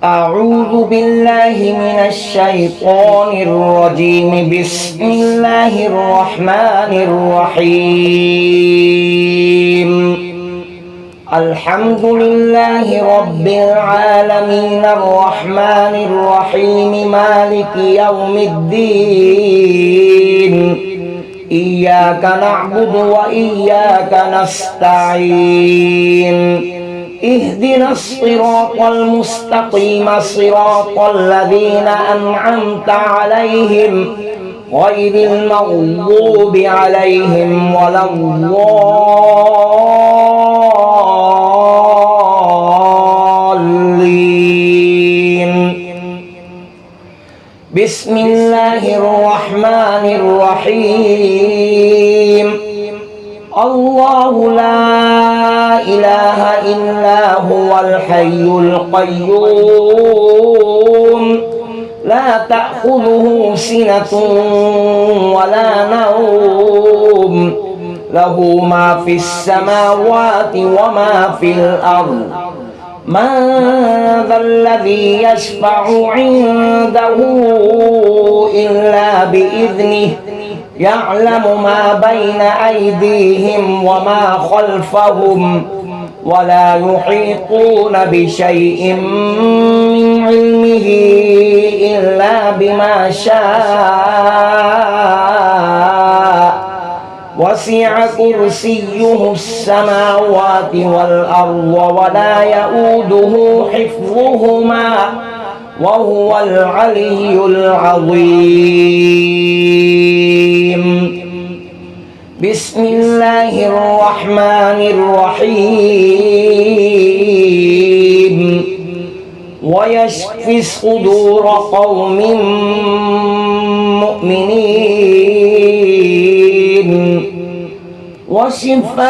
أعوذ بالله من الشيطان الرجيم. بسم الله الرحمن الرحيم. الحمد لله رب العالمين الرحمن الرحيم مالك يوم الدين. إياك نعبد وإياك نستعين. اهدنا الصراط المستقيم صراط الذين أنعمت عليهم غير المغضوب عليهم ولا الضالين. بسم الله الرحمن الرحيم. الله لا إله إلا هو الحي القيوم لا تأخذه سنة ولا نوم له ما في السماوات وما في الأرض. من ذا الذي يشفع عنده إلا بإذنه يعلم ما بين أيديهم وما خلفهم ولا يحيطون بشيء من علمه إلا بما شاء. وسع كرسيه السماوات والأرض ولا يؤوده حفظهما وهو العلي العظيم. بسم الله الرحمن الرحيم. ويشفي صدور قوم مؤمنين وشفاء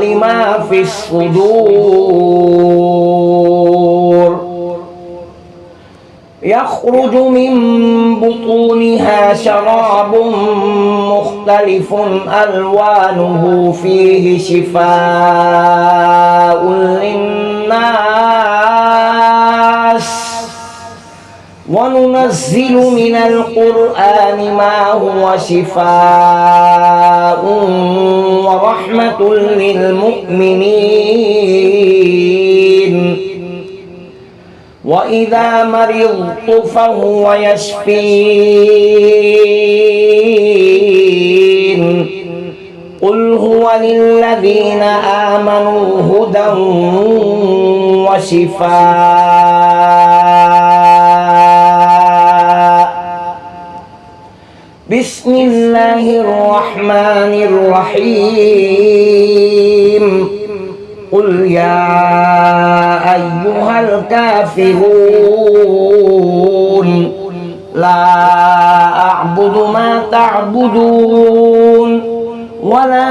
لما في الصدور. يخرج من بطونها شراب مختلف ألوانه فيه شفاء للناس. وننزل من القرآن ما هو شفاء ورحمة للمؤمنين. وإذا مرضت فهو يشفين. قل هو للذين آمنوا هدى وشفاء. بسم الله الرحمن الرحيم. قل يا أيها الكافرون لا أعبد ما تعبدون ولا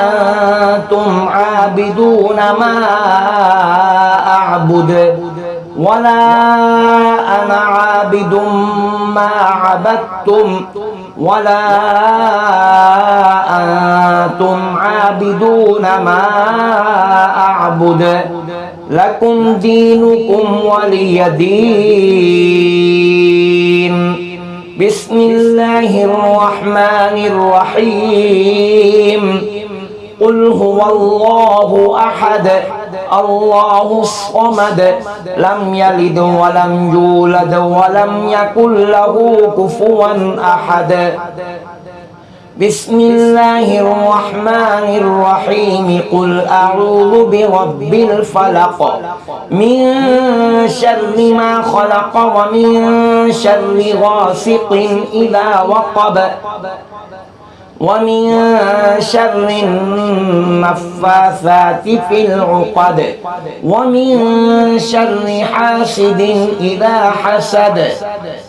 أنتم عابدون ما أعبد ولا أنا عابد ما عبدتم ولا أنتم عابدون ما أعبد لكم دينكم ولي دين. بسم الله الرحمن الرحيم. قل هو الله أحد الله الصمد لم يلد ولم يولد ولم يكن له كفوا أحد. بسم الله الرحمن الرحيم. قل أعوذ برب الفلق من شر ما خلق ومن شر غاسق إذا وقب ومن شر النفاثات في العقد ومن شر حاسد إذا حسد.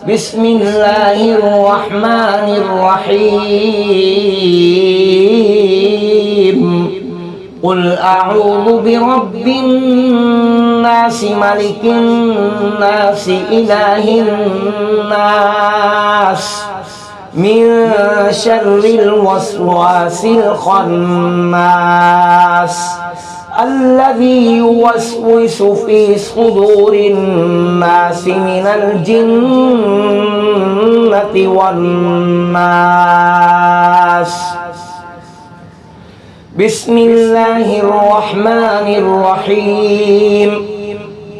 بسم الله الرحمن الرحيم. قل أعوذ برب الناس ملك الناس إله الناس من شر الوسواس الخناس الذي يوسوس في صدور الناس من الجنة والناس. بسم الله الرحمن الرحيم.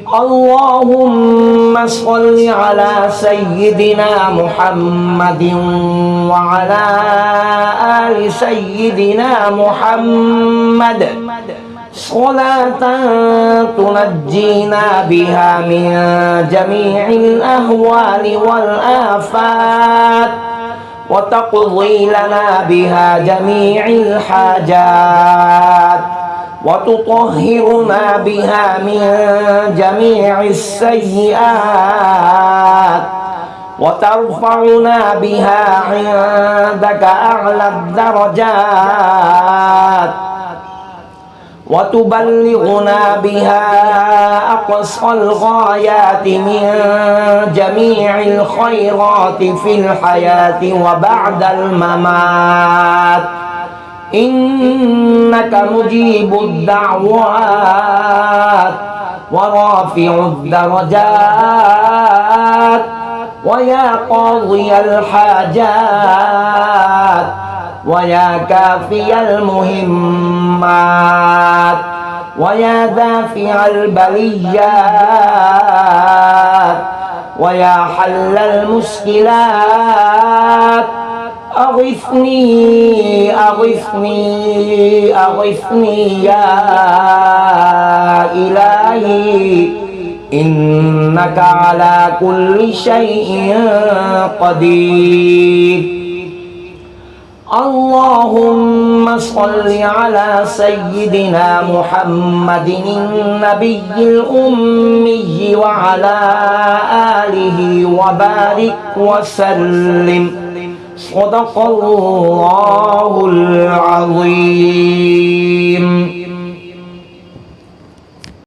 اللهم صل على سيدنا محمد وعلى آل سيدنا محمد صلاة تنجينا بها من جميع الأهوال والآفات وتقضي لنا بها جميع الحاجات وتطهرنا بها من جميع السيئات وترفعنا بها عندك أعلى الدرجات وتبلغنا بها أقصى الغايات من جميع الخيرات في الحياة وبعد الممات إنك مجيب الدعوات ورافع الدرجات ويا قاضي الحاجات ويا كافي المهمات ويا دافع البليات ويا حل المشكلات أغثني أغثني أغثني يا إلهي إنك على كل شيء قدير. اللهم صل على سيدنا محمد النبي الأمي وعلى آله وبارك وسلم. صدق الله العظيم.